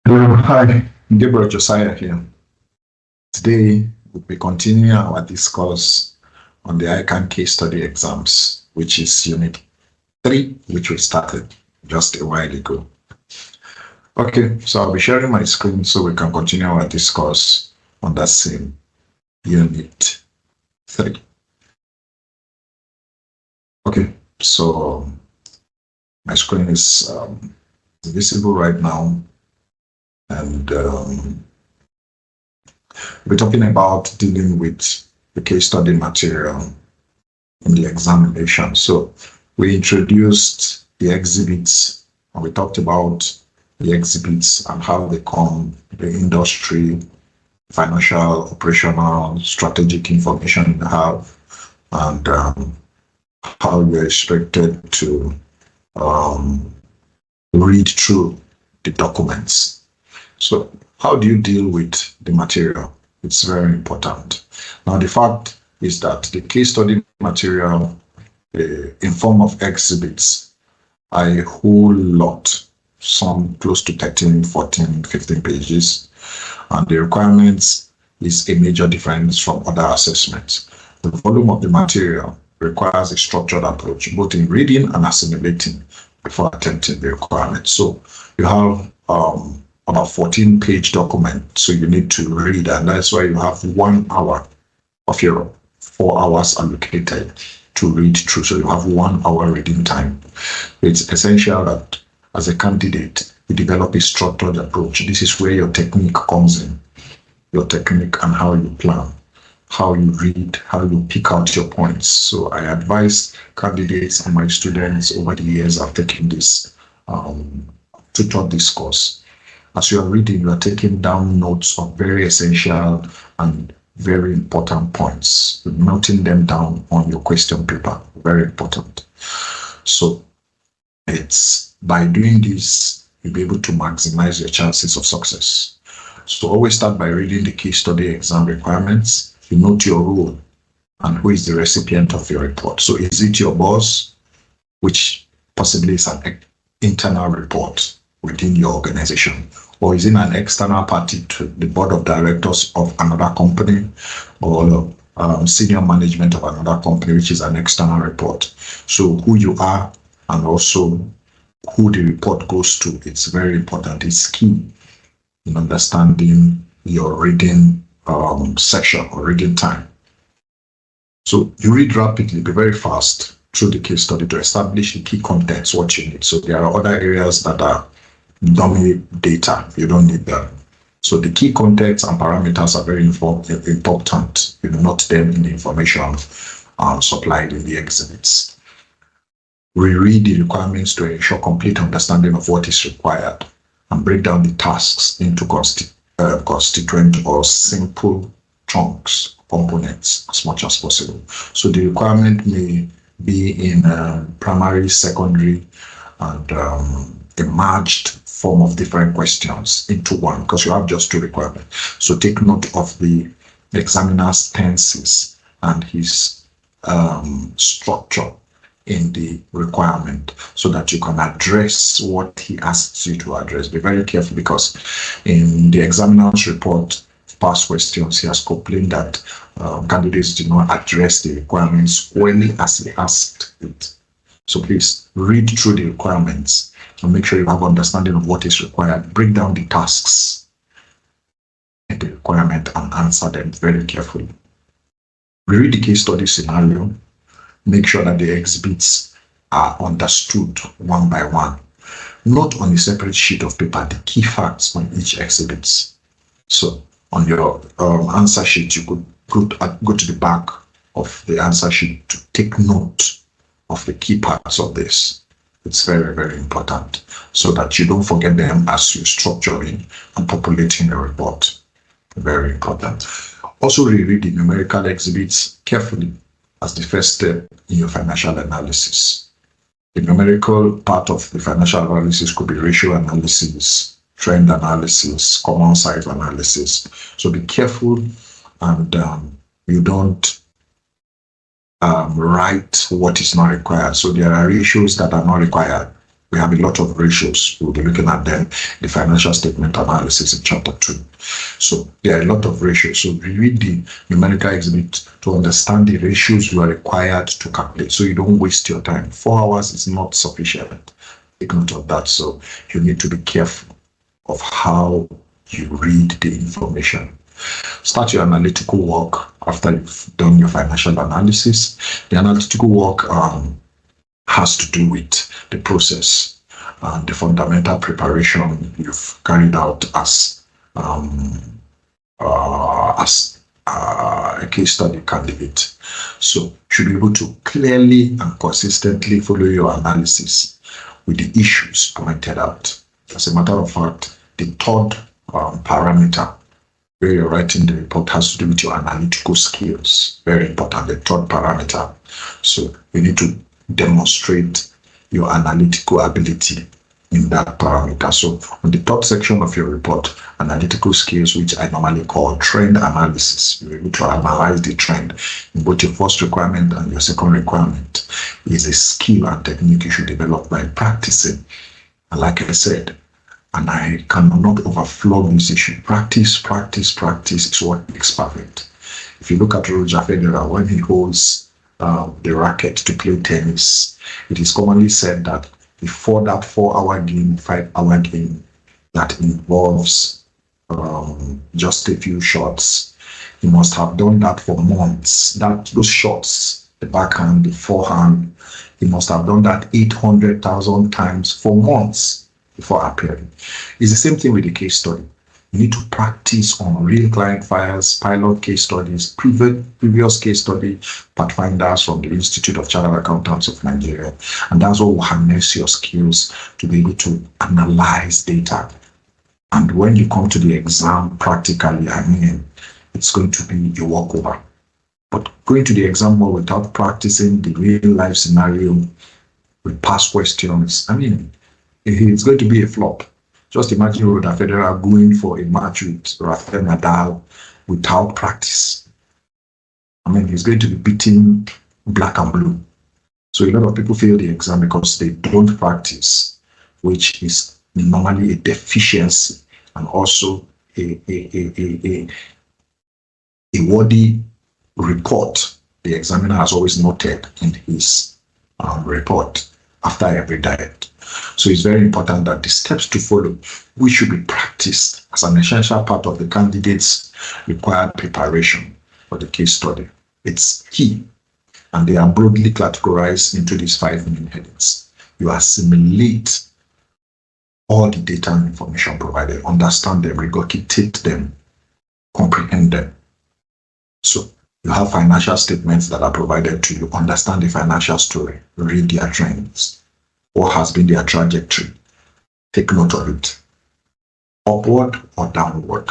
Hi, Gabriel Josiah here. Today, we'll be continuing our discourse on the ICAN case study exams, which is Unit 3, which we started just a while ago. Okay, so I'll be sharing my screen so we can continue our discourse on that same Unit 3. Okay, so my screen is visible right now. And we're talking about dealing with the case study material in the examination. So we introduced the exhibits, and we talked about the exhibits and how they come, the industry, financial, operational, strategic information you have, and how you're expected to read through the documents. So how do you deal with the material? It's very important. Now, the fact is that the case study material in form of exhibits are a whole lot, some close to 13, 14, 15 pages. And the requirements is a major difference from other assessments. The volume of the material requires a structured approach, both in reading and assimilating before attempting the requirements. So you have about 14-page document, so you need to read, and that's why you have 1 hour of your 4 hours allocated to read through. So you have 1 hour reading time. It's essential that as a candidate, you develop a structured approach. This is where your technique comes in, your technique and how you plan, how you read, how you pick out your points. So I advise candidates and my students over the years I've taken this tutor this course. As you are reading, you are taking down notes of very essential and very important points, noting them down on your question paper. Very important. So it's by doing this, you'll be able to maximize your chances of success. So always start by reading the case study exam requirements. You note your role and who is the recipient of your report. So is it your boss, which possibly is an internal report within your organization, or is it an external party to the board of directors of another company, or senior management of another company, which is an external report? So who you are and also who the report goes to, it's very important. It's key in understanding your reading section or reading time. So you read rapidly, be very fast through the case study to establish the key contents, what you need. So there are other areas that are dummy data, you don't need that. So the key contents and parameters are very important. You note them in the information supplied in the exhibits. Reread the requirements to ensure complete understanding of what is required, and break down the tasks into constituent or simple chunks, components as much as possible. So the requirement may be in primary, secondary, and a merged form of different questions into one, because you have just 2 requirements. So take note of the examiner's tenses and his structure in the requirement so that you can address what he asks you to address. Be very careful, because in the examiner's report, past questions, he has complained that candidates did not address the requirements squarely as he asked it. So please read through the requirements and make sure you have understanding of what is required. Break down the tasks in the requirement and answer them very carefully. Reread the case study scenario. Make sure that the exhibits are understood one by one. Note on a separate sheet of paper the key facts on each exhibit. So on your answer sheet, you could go to the back of the answer sheet to take note of the key parts of this. It's very, very important so that you don't forget them as you're structuring and populating the report. Very important. Also reread the numerical exhibits carefully as the first step in your financial analysis. The numerical part of the financial analysis could be ratio analysis, trend analysis, common size analysis. So be careful and you don't write what is not required. So there are ratios that are not required. We have a lot of ratios. We'll be looking at them, the financial statement analysis in chapter 2. So there are a lot of ratios. So we read the numerical exhibit to understand the ratios you are required to calculate, so you don't waste your time. 4 hours is not sufficient. Take note of that. So you need to be careful of how you read the information. Start your analytical work after you've done your financial analysis. The analytical work has to do with the process and the fundamental preparation you've carried out as a case study candidate. So you should be able to clearly and consistently follow your analysis with the issues pointed out. As a matter of fact, the third parameter where you're writing the report has to do with your analytical skills. Very important, the third parameter. So you need to demonstrate your analytical ability in that parameter. So on the third section of your report, analytical skills, which I normally call trend analysis, you're able to analyze the trend in both your first requirement and your second requirement, is a skill and technique you should develop by practicing. And like I said, and I cannot overflow this issue, practice is what makes perfect. If you look at Roger Federer, when he holds the racket to play tennis, it is commonly said that before that 4-hour game, 5-hour game that involves just a few shots, he must have done that for months. Those shots, the backhand, the forehand, he must have done that 800,000 times for months before appearing. It's the same thing with the case study. You need to practice on real client files, pilot case studies, previous case study, pathfinders from the Institute of Chartered Accountants of Nigeria. And that's what will harness your skills to be able to analyze data. And when you come to the exam practically, it's going to be a walkover. But going to the exam hall without practicing the real life scenario with past questions, it's going to be a flop. Just imagine Roger Federer going for a match with Rafael Nadal without practice. He's going to be beating black and blue. So a lot of people fail the exam because they don't practice, which is normally a deficiency and also a worthy report the examiner has always noted in his report after every diet. So it's very important that the steps to follow, which should be practiced as an essential part of the candidate's required preparation for the case study. It's key, and they are broadly categorized into these 5 main headings. You assimilate all the data and information provided, understand them, regurgitate them, comprehend them. So you have financial statements that are provided to you, understand the financial story, read their trends. What has been their trajectory? Take note of it. Upward or downward?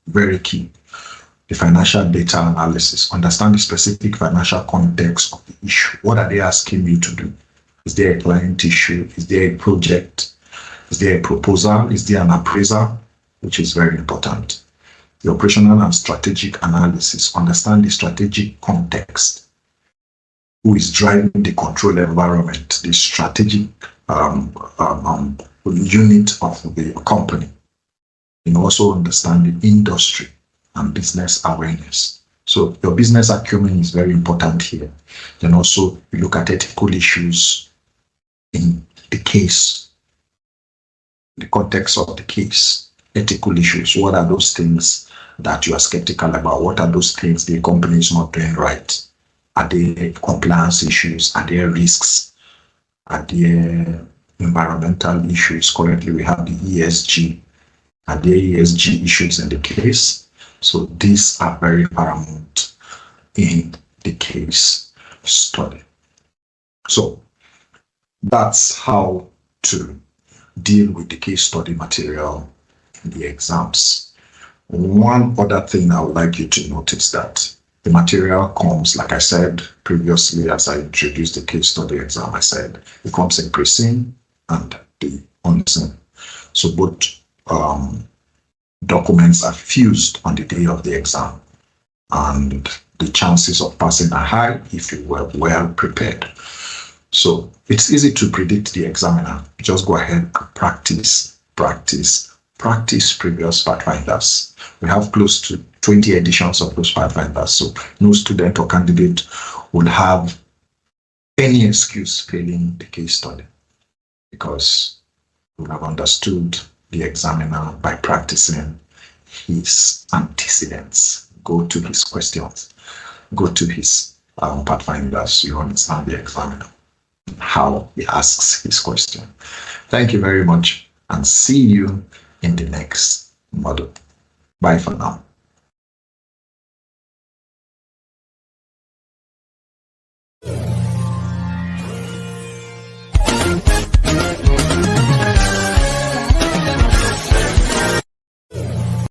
Very key. The financial data analysis. Understand the specific financial context of the issue. What are they asking you to do? Is there a client issue? Is there a project? Is there a proposal? Is there an appraiser? Which is very important. The operational and strategic analysis. Understand the strategic context. Who is driving the control environment, the strategic unit of the company. And also understand the industry and business awareness. So your business acumen is very important here. Then also you look at ethical issues in the case, the context of the case. Ethical issues, what are those things that you are skeptical about? What are those things the company is not doing right? Are there compliance issues? Are there risks? Are there environmental issues? Currently, we have the ESG. Are there ESG issues in the case? So these are very paramount in the case study. So that's how to deal with the case study material in the exams. One other thing I would like you to notice that the material comes, like I said previously, as I introduced the case study exam, I said it comes in pre-seen and the unseen. So both documents are fused on the day of the exam, and the chances of passing are high if you were well prepared. So it's easy to predict the examiner. Just go ahead and practice previous pathfinders. We have close to 20 editions of those pathfinders. So no student or candidate will have any excuse failing the case study, because we have understood the examiner by practicing his antecedents. Go to his questions, go to his pathfinders. You understand the examiner, how he asks his question. Thank you very much, and see you in the next module. Bye for now.